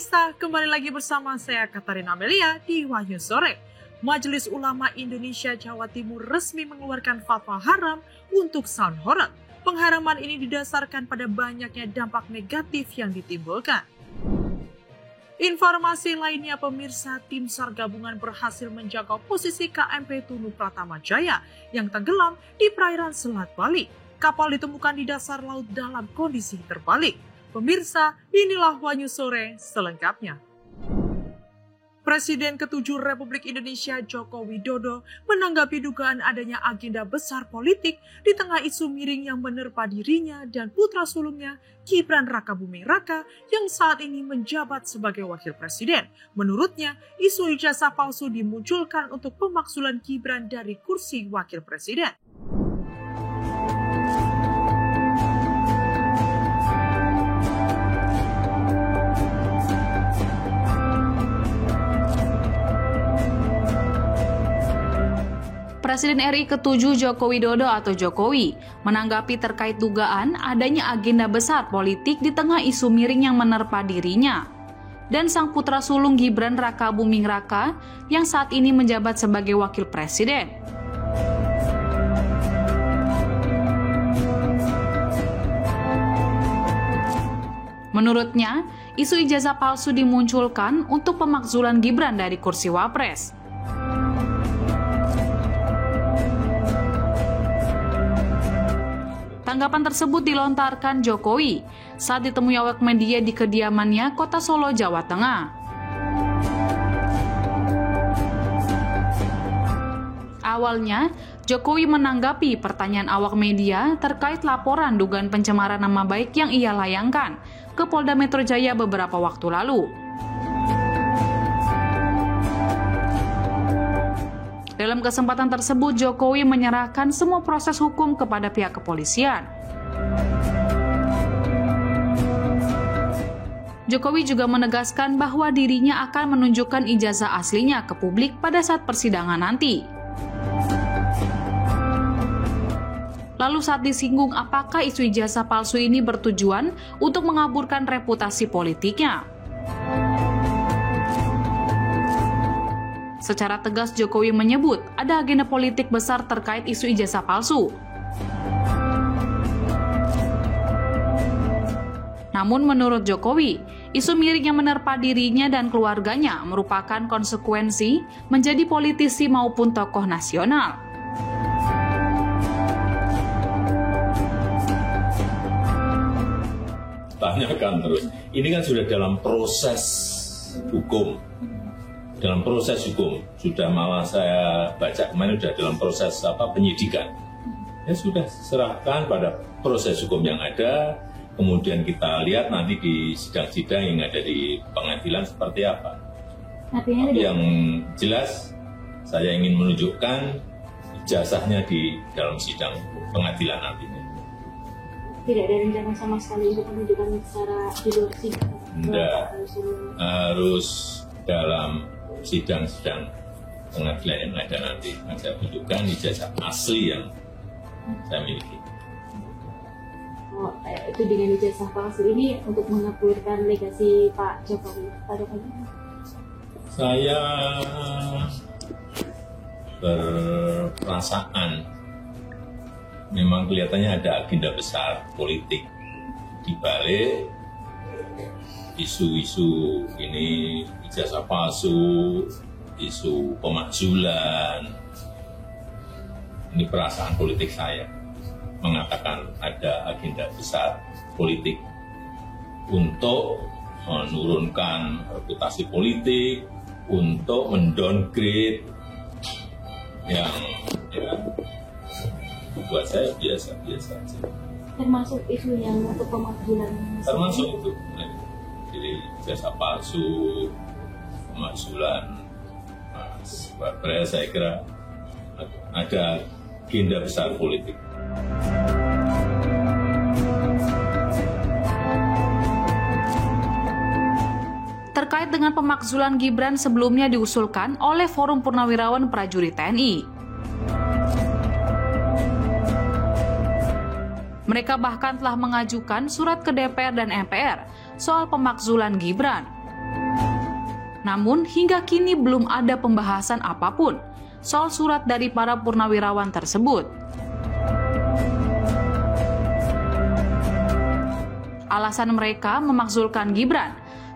Pemirsa, kembali lagi bersama saya Katarina Amelia di Wahyu Sore. Majelis Ulama Indonesia Jawa Timur resmi mengeluarkan fatwa haram untuk sound horror. Pengharaman ini didasarkan pada banyaknya dampak negatif yang ditimbulkan. Informasi lainnya, pemirsa, tim SAR gabungan berhasil menjaga posisi KMP Tunu Pratama Jaya yang tenggelam di perairan Selat Bali. Kapal ditemukan di dasar laut dalam kondisi terbalik. Pemirsa, inilah Wahyu Sore selengkapnya. Presiden ke-7 Republik Indonesia Joko Widodo menanggapi dugaan adanya agenda besar politik di tengah isu miring yang menerpa dirinya dan putra sulungnya Gibran Rakabuming Raka yang saat ini menjabat sebagai wakil presiden. Menurutnya, isu ijazah palsu dimunculkan untuk pemakzulan Gibran dari kursi wakil presiden. Presiden RI ke-7 Joko Widodo atau Jokowi menanggapi terkait dugaan adanya agenda besar politik di tengah isu miring yang menerpa dirinya dan sang putra sulung Gibran Rakabuming Raka yang saat ini menjabat sebagai wakil presiden. Menurutnya, isu ijazah palsu dimunculkan untuk pemakzulan Gibran dari kursi wapres. Tanggapan tersebut dilontarkan Jokowi saat ditemui awak media di kediamannya Kota Solo, Jawa Tengah. Awalnya, Jokowi menanggapi pertanyaan awak media terkait laporan dugaan pencemaran nama baik yang ia layangkan ke Polda Metro Jaya beberapa waktu lalu. Dalam kesempatan tersebut, Jokowi menyerahkan semua proses hukum kepada pihak kepolisian. Jokowi juga menegaskan bahwa dirinya akan menunjukkan ijazah aslinya ke publik pada saat persidangan nanti. Lalu saat disinggung apakah isu ijazah palsu ini bertujuan untuk mengaburkan reputasi politiknya. Secara tegas Jokowi menyebut ada agenda politik besar terkait isu ijazah palsu. Namun menurut Jokowi, isu miring yang menerpa dirinya dan keluarganya merupakan konsekuensi menjadi politisi maupun tokoh nasional. Tanyakan terus, ini kan sudah dalam proses hukum. Dalam proses hukum, sudah malah saya baca kemarin sudah dalam proses penyidikan. Ya sudah serahkan pada proses hukum yang ada, kemudian kita lihat nanti di sidang-sidang yang ada di pengadilan seperti apa. Artinya yang jelas saya ingin menunjukkan ijazahnya di dalam sidang pengadilan nantinya. Tidak ada rencana sama sekali untuk menunjukkan secara di luar sidang. Tidak, harus dalam sidang-sidang pengadilan yang ada nanti saya tunjukkan ijazah asli yang saya miliki. Oh, itu dengan ijazah palsu ini untuk mengabulkan legasi Pak Jokowi pada pagi. Saya berperasaan memang kelihatannya ada agenda besar politik di balik isu-isu ini, ijazah palsu, isu pemakzulan. Ini perasaan politik saya mengatakan ada agenda besar politik untuk menurunkan reputasi politik, untuk mendowngrade yang buat saya biasa-biasa saja. Termasuk isu yang untuk pemakzulan. Termasuk itu. Jadi jasa palsu, pemakzulan, Mas Wapres, saya kira ada agenda besar politik. Terkait dengan pemakzulan Gibran sebelumnya diusulkan oleh Forum Purnawirawan Prajurit TNI. Mereka bahkan telah mengajukan surat ke DPR dan MPR soal pemakzulan Gibran. Namun, hingga kini belum ada pembahasan apapun soal surat dari para purnawirawan tersebut. Alasan mereka memakzulkan Gibran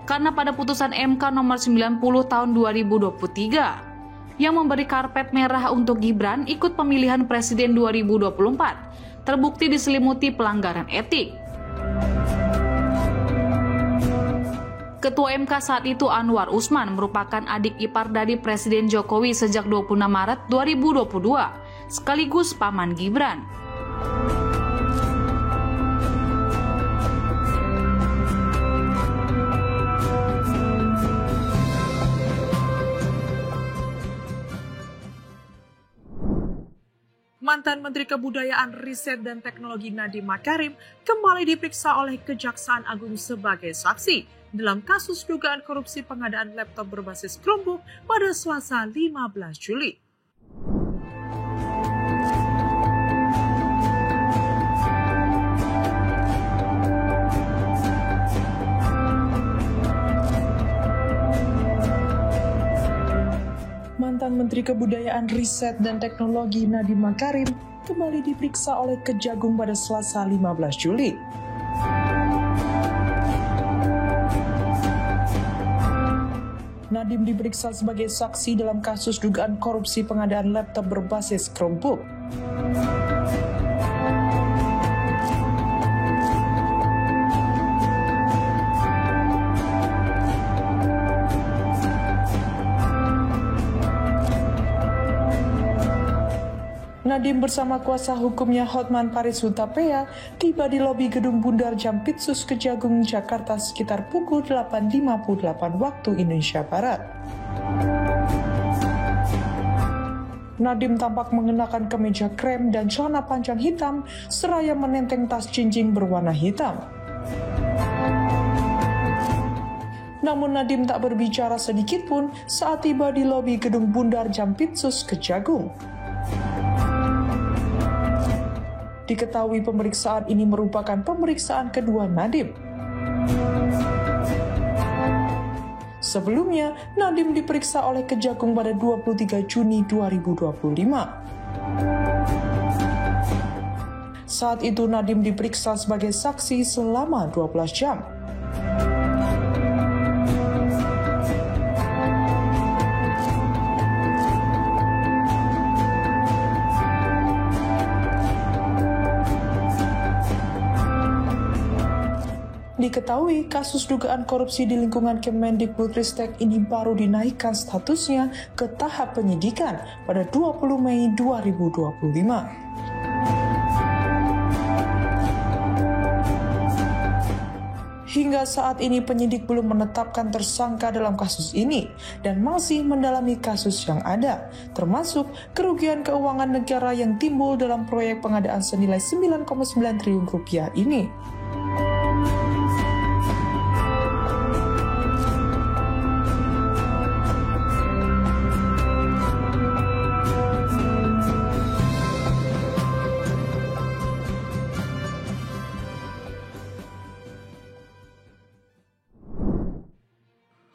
karena pada putusan MK nomor 90 tahun 2023 yang memberi karpet merah untuk Gibran ikut pemilihan presiden 2024 terbukti diselimuti pelanggaran etik. Ketua MK saat itu Anwar Usman merupakan adik ipar dari Presiden Jokowi sejak 26 Maret 2022 sekaligus paman Gibran. Mantan Menteri Kebudayaan, Riset dan Teknologi Nadiem Makarim kembali diperiksa oleh Kejaksaan Agung sebagai saksi dalam kasus dugaan korupsi pengadaan laptop berbasis Chromebook pada Selasa 15 Juli. Mantan Menteri Kebudayaan, Riset dan Teknologi Nadiem Makarim kembali diperiksa oleh Kejagung pada Selasa 15 Juli. Nadiem diperiksa sebagai saksi dalam kasus dugaan korupsi pengadaan laptop berbasis Chromebook. Nadiem bersama kuasa hukumnya Hotman Paris Hutapea tiba di lobi gedung Bundar Jampitsus Kejagung, Jakarta sekitar pukul 8.58 waktu Indonesia Barat. Nadiem tampak mengenakan kemeja krem dan celana panjang hitam seraya menenteng tas jinjing berwarna hitam. Namun Nadiem tak berbicara sedikit pun saat tiba di lobi gedung Bundar Jampitsus Kejagung. Diketahui pemeriksaan ini merupakan pemeriksaan kedua Nadiem. Sebelumnya, Nadiem diperiksa oleh Kejagung pada 23 Juni 2025. Saat itu Nadiem diperiksa sebagai saksi selama 12 jam. Diketahui kasus dugaan korupsi di lingkungan Kemendikbudristek ini baru dinaikkan statusnya ke tahap penyidikan pada 20 Mei 2025. Hingga saat ini penyidik belum menetapkan tersangka dalam kasus ini dan masih mendalami kasus yang ada, termasuk kerugian keuangan negara yang timbul dalam proyek pengadaan senilai 9,9 triliun rupiah ini.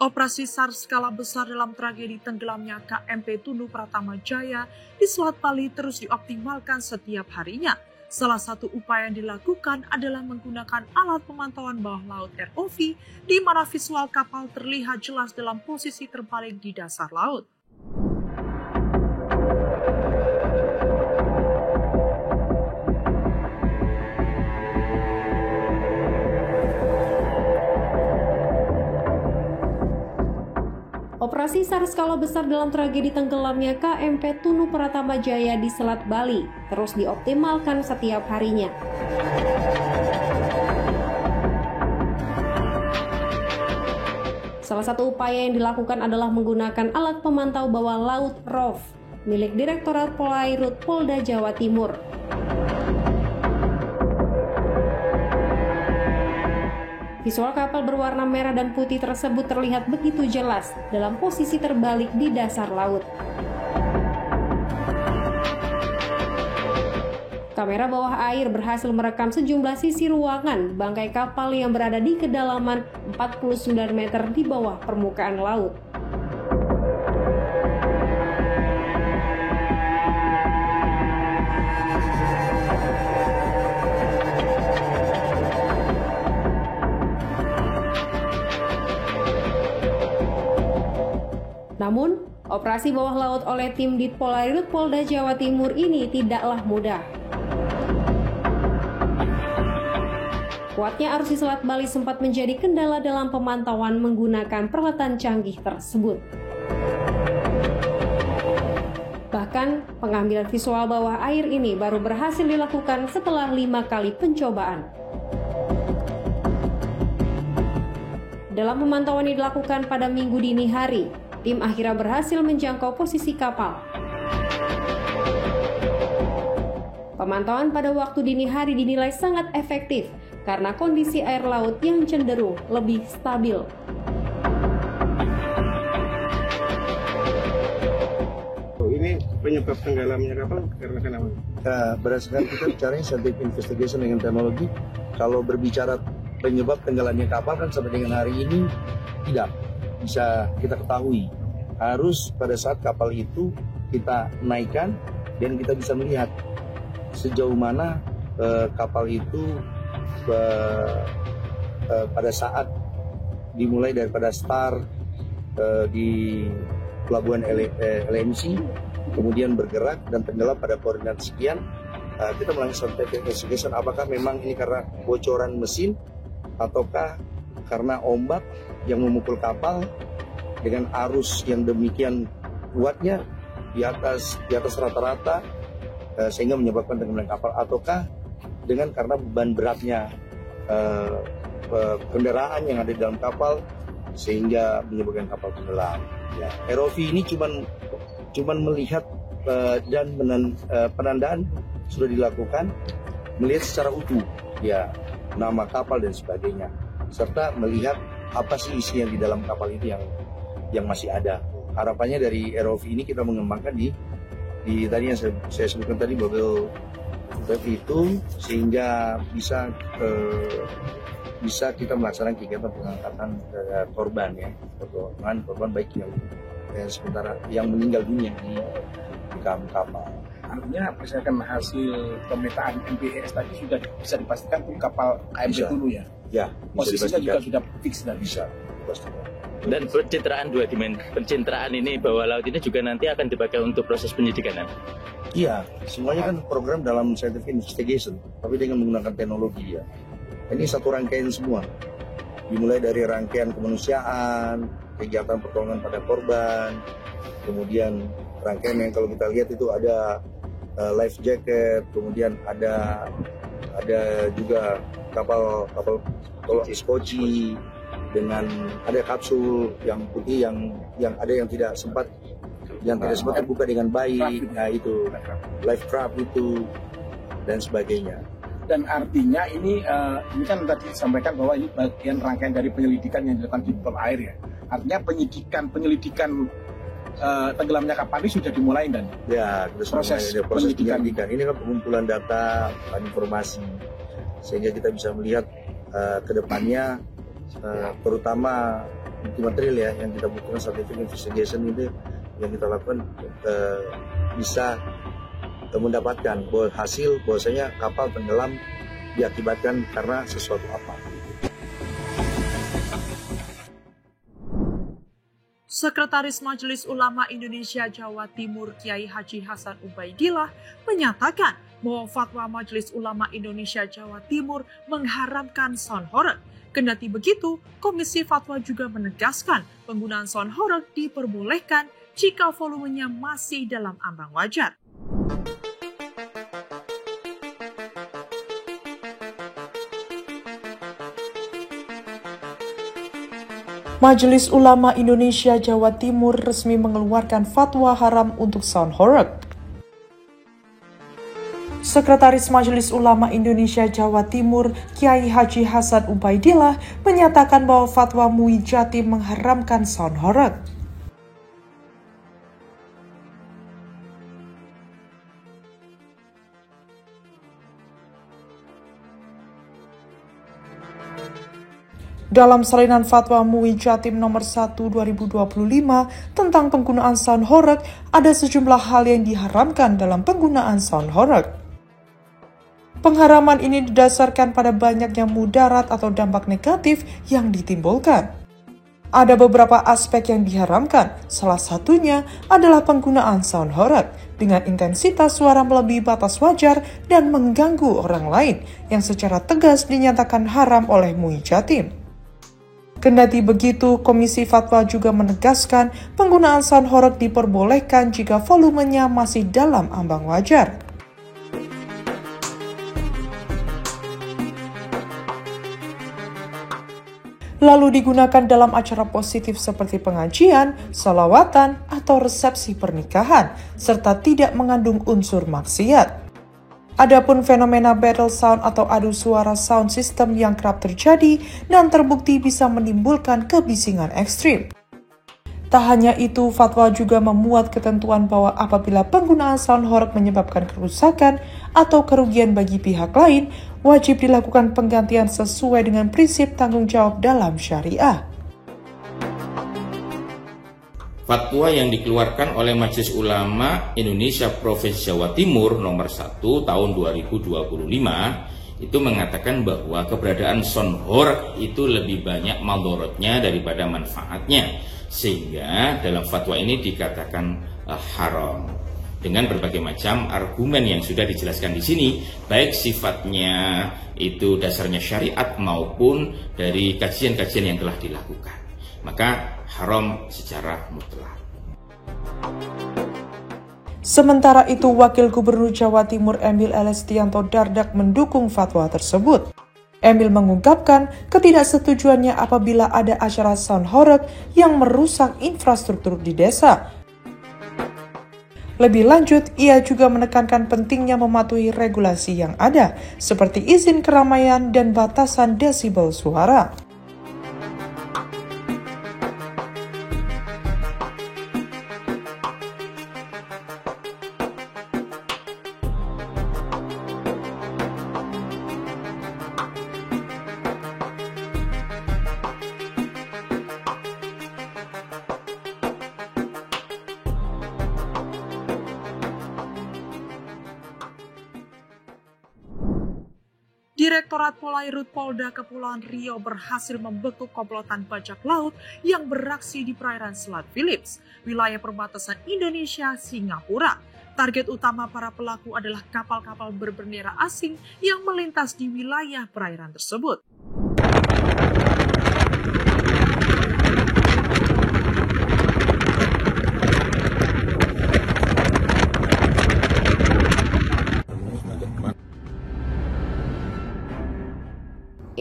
Operasi SAR skala besar dalam tragedi tenggelamnya KMP Tunu Pratama Jaya di Selat Bali terus dioptimalkan setiap harinya. Salah satu upaya yang dilakukan adalah menggunakan alat pemantauan bawah laut ROV, di mana visual kapal terlihat jelas dalam posisi terbalik di dasar laut. Operasi SAR skala besar dalam tragedi tenggelamnya KMP Tunu Pratama Jaya di Selat Bali terus dioptimalkan setiap harinya. Salah satu upaya yang dilakukan adalah menggunakan alat pemantau bawah laut ROV milik Direktorat Polairut Polda Jawa Timur. Visual kapal berwarna merah dan putih tersebut terlihat begitu jelas dalam posisi terbalik di dasar laut. Kamera bawah air berhasil merekam sejumlah sisi ruangan bangkai kapal yang berada di kedalaman 49 meter di bawah permukaan laut. Namun, operasi bawah laut oleh tim Ditpolairut Polda Jawa Timur ini tidaklah mudah. Kuatnya arus di Selat Bali sempat menjadi kendala dalam pemantauan menggunakan peralatan canggih tersebut. Bahkan, pengambilan visual bawah air ini baru berhasil dilakukan setelah 5 kali pencobaan. Dalam pemantauan yang dilakukan pada Minggu dini hari, tim akhirnya berhasil menjangkau posisi kapal. Pemantauan pada waktu dini hari dinilai sangat efektif karena kondisi air laut yang cenderung lebih stabil. Ini penyebab tenggelamnya kapal karena kenapa? Berdasarkan kita bicaranya scientific investigation dengan teknologi, kalau berbicara penyebab tenggelamnya kapal kan sampai dengan hari ini tidak bisa kita ketahui. Harus pada saat kapal itu kita naikkan dan kita bisa melihat sejauh mana kapal itu pada saat dimulai daripada start di pelabuhan LMC, kemudian bergerak dan tenggelam pada koordinat sekian. Kita melakukan investigation apakah memang ini karena bocoran mesin ataukah karena ombak yang memukul kapal dengan arus yang demikian kuatnya di atas rata-rata sehingga menyebabkan tenggelam kapal, ataukah dengan karena beban beratnya kendaraan yang ada di dalam kapal sehingga menyebabkan kapal tenggelam. Ya, ROV ini cuman melihat dan penandaan sudah dilakukan, melihat secara utuh ya nama kapal dan sebagainya, serta melihat apa sih isi yang di dalam kapal itu yang masih ada. Harapannya dari ROV ini kita mengembangkan di tadi yang saya sebutkan tadi bubble wrap itu, sehingga bisa kita melaksanakan kegiatan pengangkatan korban ya, korban baik yang sementara yang meninggal dunia di kapal. Artinya berdasarkan hasil pemetaan MPS tadi sudah bisa dipastikan itu kapal KMP Tulu ya? Ya, posisinya juga sudah fix dan bisa. Dan pencitraan ini bawah laut ini juga nanti akan dipakai untuk proses penyidikan. Iya, semuanya kan program dalam scientific investigation, tapi dengan menggunakan teknologi ya. Ini satu rangkaian semua, dimulai dari rangkaian kemanusiaan, kegiatan pertolongan pada korban, kemudian rangkaian yang kalau kita lihat itu ada life jacket, kemudian ada juga kapal tolong iskoci dengan ada kapsul yang putih yang ada yang tidak sempat terbuka dengan baik, nah itu life craft itu dan sebagainya. Dan artinya ini kan tadi disampaikan bahwa ini bagian rangkaian dari penyelidikan yang dilakukan di bawah air ya. Artinya penyelidikan tenggelamnya kapal ini sudah dimulai dan ya proses penyelidikan ini kan pengumpulan data dan informasi sehingga kita bisa melihat ke depannya terutama bukti material ya yang kita butuhkan scientific investigation itu yang kita lakukan bisa mendapatkan hasil bahwasanya kapal tenggelam diakibatkan karena sesuatu apa. Sekretaris Majelis Ulama Indonesia Jawa Timur Kiai Haji Hasan Ubaidillah menyatakan bahwa fatwa Majelis Ulama Indonesia Jawa Timur mengharamkan sound horeg. Kendati begitu, Komisi Fatwa juga menegaskan penggunaan sound horeg diperbolehkan jika volumenya masih dalam ambang wajar. Majelis Ulama Indonesia Jawa Timur resmi mengeluarkan fatwa haram untuk sound horeg. Sekretaris Majelis Ulama Indonesia Jawa Timur Kiai Haji Hasan Ubaidillah menyatakan bahwa fatwa MUI Jatim mengharamkan sound horeg. Dalam salinan fatwa MUI Jatim nomor 1 2025 tentang penggunaan sound horeg, ada sejumlah hal yang diharamkan dalam penggunaan sound horeg. Pengharaman ini didasarkan pada banyaknya mudarat atau dampak negatif yang ditimbulkan. Ada beberapa aspek yang diharamkan, salah satunya adalah penggunaan sound horeg dengan intensitas suara melebihi batas wajar dan mengganggu orang lain yang secara tegas dinyatakan haram oleh MUI Jatim. Kendati begitu, Komisi Fatwa juga menegaskan penggunaan sound horeg diperbolehkan jika volumenya masih dalam ambang wajar. Lalu digunakan dalam acara positif seperti pengajian, sholawatan, atau resepsi pernikahan, serta tidak mengandung unsur maksiat. Adapun fenomena battle sound atau adu suara sound system yang kerap terjadi dan terbukti bisa menimbulkan kebisingan ekstrim. Tak hanya itu, fatwa juga memuat ketentuan bahwa apabila penggunaan sound horeg menyebabkan kerusakan atau kerugian bagi pihak lain, wajib dilakukan penggantian sesuai dengan prinsip tanggung jawab dalam syariah. Fatwa yang dikeluarkan oleh Majelis Ulama Indonesia Provinsi Jawa Timur nomor 1 tahun 2025 itu mengatakan bahwa keberadaan sound horeg itu lebih banyak madharatnya daripada manfaatnya, sehingga dalam fatwa ini dikatakan haram dengan berbagai macam argumen yang sudah dijelaskan di sini, baik sifatnya itu dasarnya syariat maupun dari kajian-kajian yang telah dilakukan. Maka haram secara mutlak. Sementara itu, Wakil Gubernur Jawa Timur Emil Elestianto Dardak mendukung fatwa tersebut. Emil mengungkapkan ketidaksetujuannya apabila ada acara sound horeg yang merusak infrastruktur di desa. Lebih lanjut, ia juga menekankan pentingnya mematuhi regulasi yang ada, seperti izin keramaian dan batasan desibel suara. Direktorat Polairut Polda Kepulauan Riau berhasil membekuk komplotan bajak laut yang beraksi di perairan Selat Phillips, wilayah perbatasan Indonesia-Singapura. Target utama para pelaku adalah kapal-kapal berbendera asing yang melintas di wilayah perairan tersebut.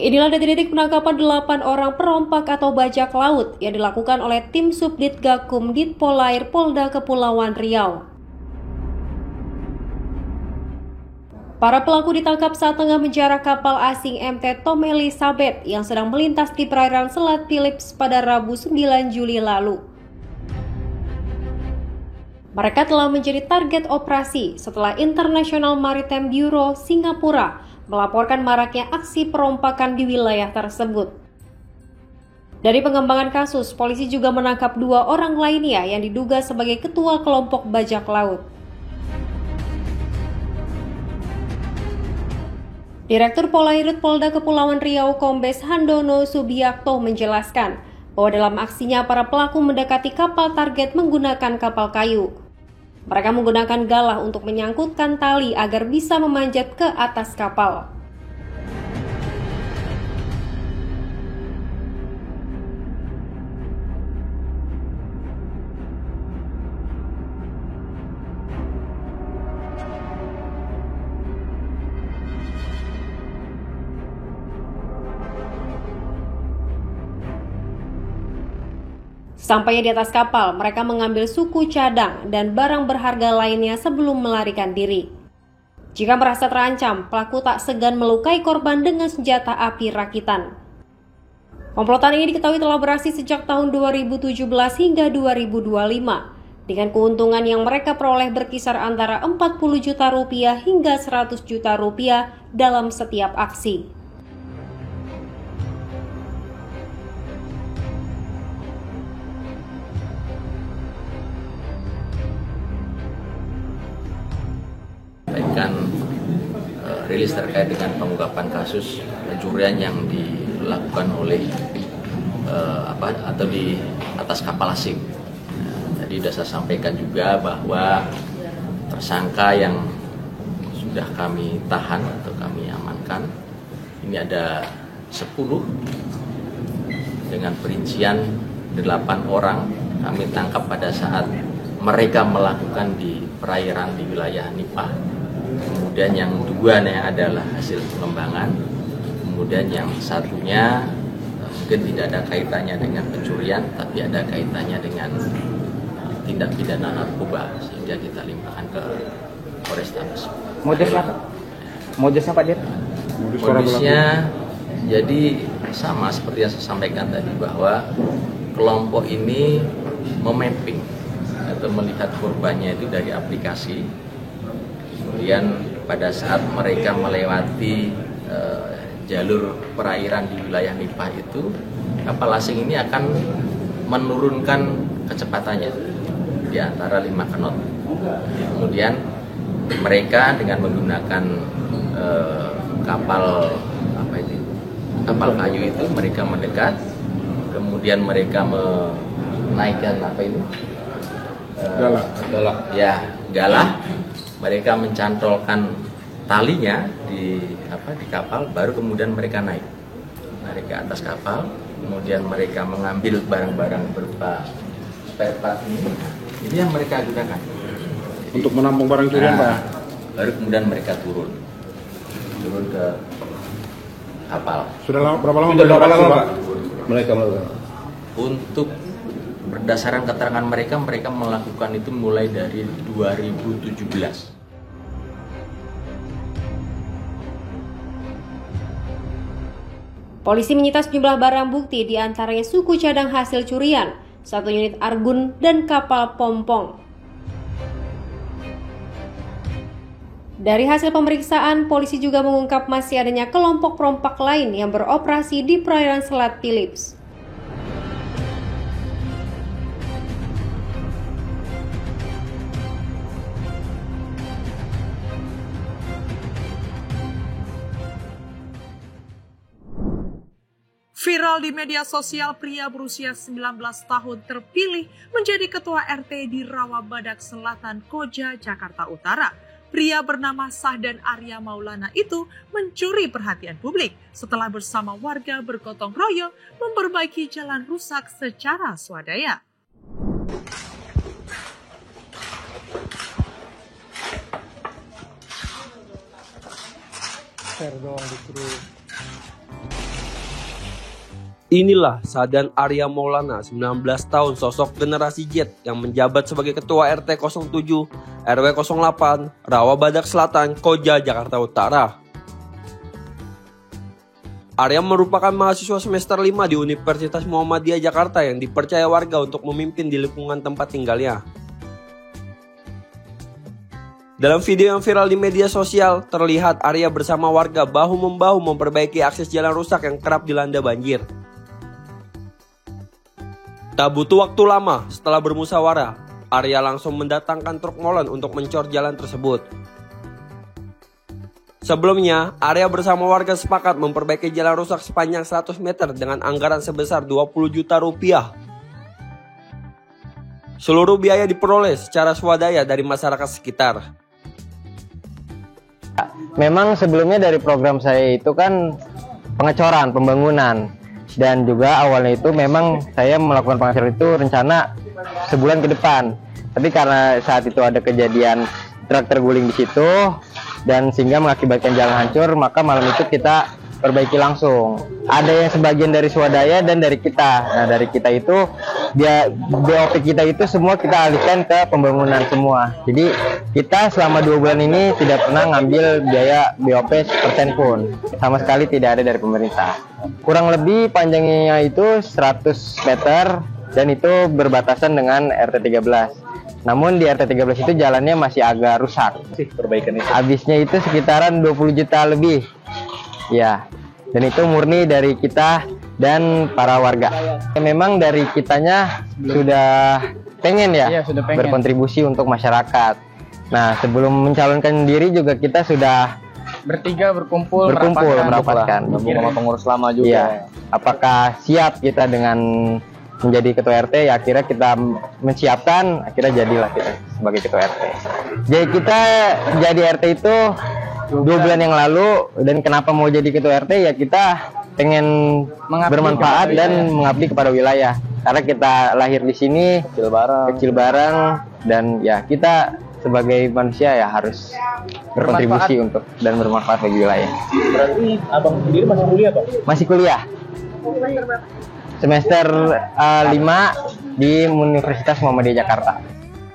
Inilah detik-detik penangkapan 8 orang perompak atau bajak laut yang dilakukan oleh tim Subdit Gakum Dit Polair Polda Kepulauan Riau. Para pelaku ditangkap saat tengah menjarah kapal asing MT Tom Elizabeth yang sedang melintas di perairan Selat Phillips pada Rabu 9 Juli lalu. Mereka telah menjadi target operasi setelah International Maritime Bureau Singapura melaporkan maraknya aksi perompakan di wilayah tersebut. Dari pengembangan kasus, polisi juga menangkap 2 orang lainnya yang diduga sebagai ketua kelompok bajak laut. Direktur Polairut Polda Kepulauan Riau Kombes Handono Subiakto menjelaskan bahwa dalam aksinya para pelaku mendekati kapal target menggunakan kapal kayu. Mereka menggunakan galah untuk menyangkutkan tali agar bisa memanjat ke atas kapal. Sampainya di atas kapal, mereka mengambil suku cadang dan barang berharga lainnya sebelum melarikan diri. Jika merasa terancam, pelaku tak segan melukai korban dengan senjata api rakitan. Komplotan ini diketahui telah beraksi sejak tahun 2017 hingga 2025, dengan keuntungan yang mereka peroleh berkisar antara 40 juta rupiah hingga 100 juta rupiah dalam setiap aksi. Rilis terkait dengan pengungkapan kasus pencurian yang dilakukan oleh atau di atas kapal asing. Tadi sudah saya sampaikan juga bahwa tersangka yang sudah kami tahan atau kami amankan ini ada 10 dengan perincian 8 orang kami tangkap pada saat mereka melakukan di perairan di wilayah Nipah. Kemudian yang 2 adalah hasil pengembangan. Kemudian yang satunya mungkin tidak ada kaitannya dengan pencurian, tapi ada kaitannya dengan tindak pidana narkoba, sehingga kita limpahkan ke Polrestabes. Modusnya Pak Dir? Modusnya jadi sama seperti yang saya sampaikan tadi, bahwa kelompok ini memapping atau melihat korbannya itu dari aplikasi. Kemudian pada saat mereka melewati jalur perairan di wilayah Nipah itu, kapal asing ini akan menurunkan kecepatannya di antara 5 knot. Kemudian mereka dengan menggunakan kapal kayu itu mereka mendekat, kemudian mereka menaikkan galah. Mereka mencantolkan talinya di kapal, baru kemudian mereka naik ke atas kapal. Kemudian mereka mengambil barang-barang berupa spare part ini yang mereka gunakan. Jadi, untuk menampung barang curian, Pak. Baru kemudian mereka turun ke kapal. Sudah berapa lama Pak? Mereka melakukan. Untuk berdasarkan keterangan mereka melakukan itu mulai dari 2017. Polisi menyita sejumlah barang bukti, diantaranya suku cadang hasil curian, 1 unit argun, dan kapal pompong. Dari hasil pemeriksaan, polisi juga mengungkap masih adanya kelompok perompak lain yang beroperasi di perairan Selat Phillips. Viral di media sosial, pria berusia 19 tahun terpilih menjadi ketua RT di Rawabadak Selatan, Koja, Jakarta Utara. Pria bernama Sahdan Arya Maulana itu mencuri perhatian publik setelah bersama warga bergotong royong memperbaiki jalan rusak secara swadaya. Inilah Sahdan Arya Maulana, 19 tahun, sosok generasi Z yang menjabat sebagai Ketua RT 07 RW 08 Rawabadak Selatan, Koja, Jakarta Utara. Arya merupakan mahasiswa semester 5 di Universitas Muhammadiyah Jakarta yang dipercaya warga untuk memimpin di lingkungan tempat tinggalnya. Dalam video yang viral di media sosial, terlihat Arya bersama warga bahu-membahu memperbaiki akses jalan rusak yang kerap dilanda banjir. Tak butuh waktu lama, setelah bermusyawarah, Arya langsung mendatangkan truk molen untuk mencor jalan tersebut. Sebelumnya, Arya bersama warga sepakat memperbaiki jalan rusak sepanjang 100 meter dengan anggaran sebesar 20 juta rupiah. Seluruh biaya diperoleh secara swadaya dari masyarakat sekitar. Memang sebelumnya dari program saya itu kan pengecoran, pembangunan. Dan juga awalnya itu memang saya melakukan pengecoran itu rencana sebulan ke depan. Tapi karena saat itu ada kejadian truk terguling di situ dan sehingga mengakibatkan jalan hancur, maka malam itu kita perbaiki langsung. Ada yang sebagian dari swadaya dan dari kita. Nah, dari kita itu BOP kita itu semua kita alihkan ke pembangunan semua. Jadi kita selama 2 bulan ini tidak pernah ngambil biaya BOP % pun. Sama sekali tidak ada dari pemerintah. Kurang lebih panjangnya itu 100 meter dan itu berbatasan dengan RT 13. Namun di RT 13 itu jalannya masih agak rusak. Perbaikan itu. Habisnya itu sekitaran 20 juta lebih. Ya, dan itu murni dari kita dan para warga. Memang dari kitanya sudah pengen berkontribusi untuk masyarakat. Nah, sebelum mencalonkan diri juga kita sudah bertiga berkumpul merapatkan. Sama pengurus lama juga. Iya. Apakah siap kita dengan menjadi ketua RT? Ya akhirnya kita mensiapkan, akhirnya jadilah kita sebagai ketua RT. Jadi kita jadi RT itu 2 bulan yang lalu, dan kenapa mau jadi ketua RT? Ya kita pengen bermanfaat dan mengabdi kepada wilayah. Karena kita lahir di sini, kecil bareng, dan ya kita sebagai manusia ya harus berkontribusi untuk dan bermanfaat bagi wilayah. Berarti abang sendiri masih kuliah, Bang? Masih kuliah. Semester 5 di Universitas Muhammadiyah Jakarta.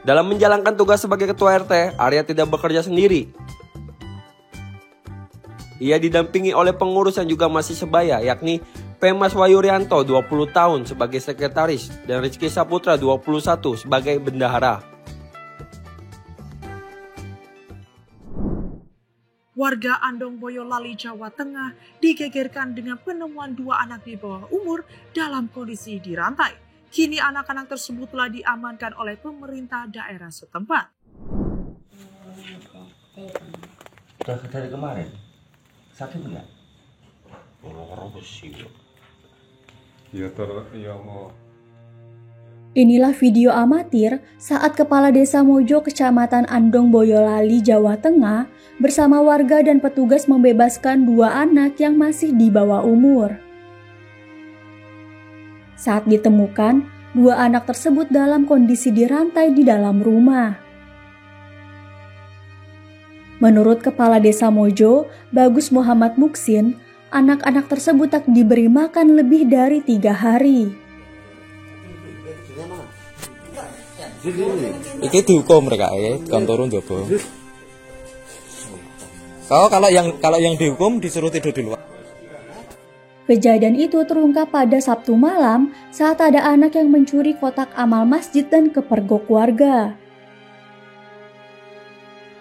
Dalam menjalankan tugas sebagai ketua RT, Arya tidak bekerja sendiri. Ia didampingi oleh pengurus yang juga masih sebaya, yakni Pemas Wayuryanto 20 tahun sebagai sekretaris dan Rizky Saputra 21 sebagai bendahara. Warga Andong Boyolali, Jawa Tengah digegerkan dengan penemuan 2 anak di bawah umur dalam kondisi dirantai. Kini anak-anak tersebut telah diamankan oleh pemerintah daerah setempat. Udah dari kemarin? Sakit enggak? Inilah video amatir saat Kepala Desa Mojo, Kecamatan Andong Boyolali, Jawa Tengah bersama warga dan petugas membebaskan 2 anak yang masih di bawah umur. Saat ditemukan, 2 anak tersebut dalam kondisi dirantai di dalam rumah. Menurut Kepala Desa Mojo, Bagus Muhammad Muksin, anak-anak tersebut tak diberi makan lebih dari 3 hari. Iki dihukum mereka ya, kantor njobo. Kalau yang dihukum disuruh tidur di luar. Kejadian itu terungkap pada Sabtu malam saat ada anak yang mencuri kotak amal masjid dan kepergok warga.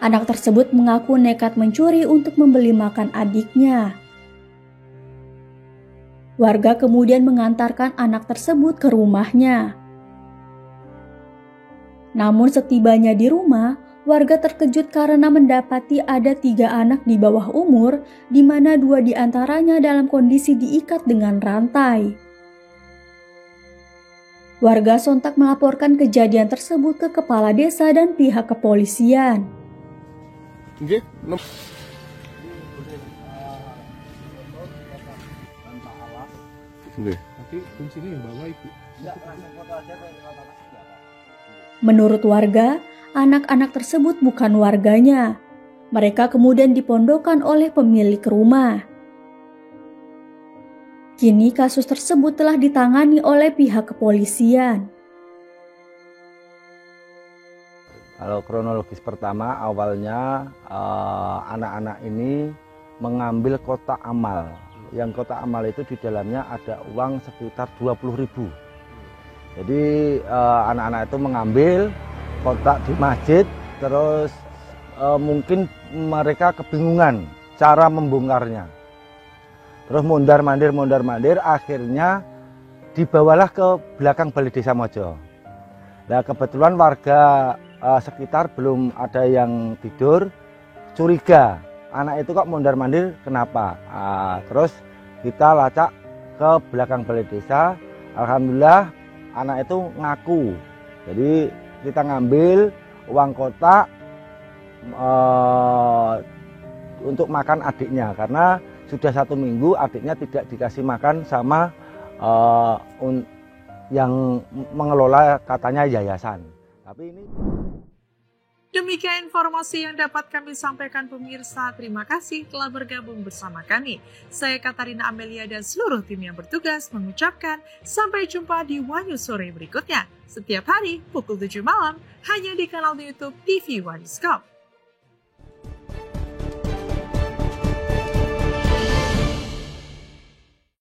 Anak tersebut mengaku nekat mencuri untuk membeli makan adiknya. Warga kemudian mengantarkan anak tersebut ke rumahnya. Namun setibanya di rumah, warga terkejut karena mendapati ada 3 anak di bawah umur, di mana 2 diantaranya dalam kondisi diikat dengan rantai. Warga sontak melaporkan kejadian tersebut ke kepala desa dan pihak kepolisian. Menurut warga, anak-anak tersebut bukan warganya. Mereka kemudian dipondokkan oleh pemilik rumah. Kini kasus tersebut telah ditangani oleh pihak kepolisian. Kalau kronologis pertama, awalnya anak-anak ini mengambil kotak amal. Yang kotak amal itu di dalamnya ada uang sekitar 20.000. Jadi anak-anak itu mengambil kotak di masjid, terus mungkin mereka kebingungan cara membongkarnya. Terus mondar-mandir, akhirnya dibawalah ke belakang Balai Desa Mojo. Nah kebetulan warga sekitar belum ada yang tidur, curiga anak itu kok mondar-mandir kenapa. Terus kita lacak ke belakang Balai Desa, alhamdulillah anak itu ngaku. Jadi kita ngambil uang kotak untuk makan adiknya, karena sudah 1 minggu adiknya tidak dikasih makan sama yang mengelola katanya yayasan. Tapi ini Demikian informasi yang dapat kami sampaikan pemirsa. Terima kasih telah bergabung bersama kami. Saya Katarina Amelia dan seluruh tim yang bertugas mengucapkan sampai jumpa di Wanyu Sore berikutnya. Setiap hari pukul 7 malam hanya di kanal YouTube TV Wanyuskop.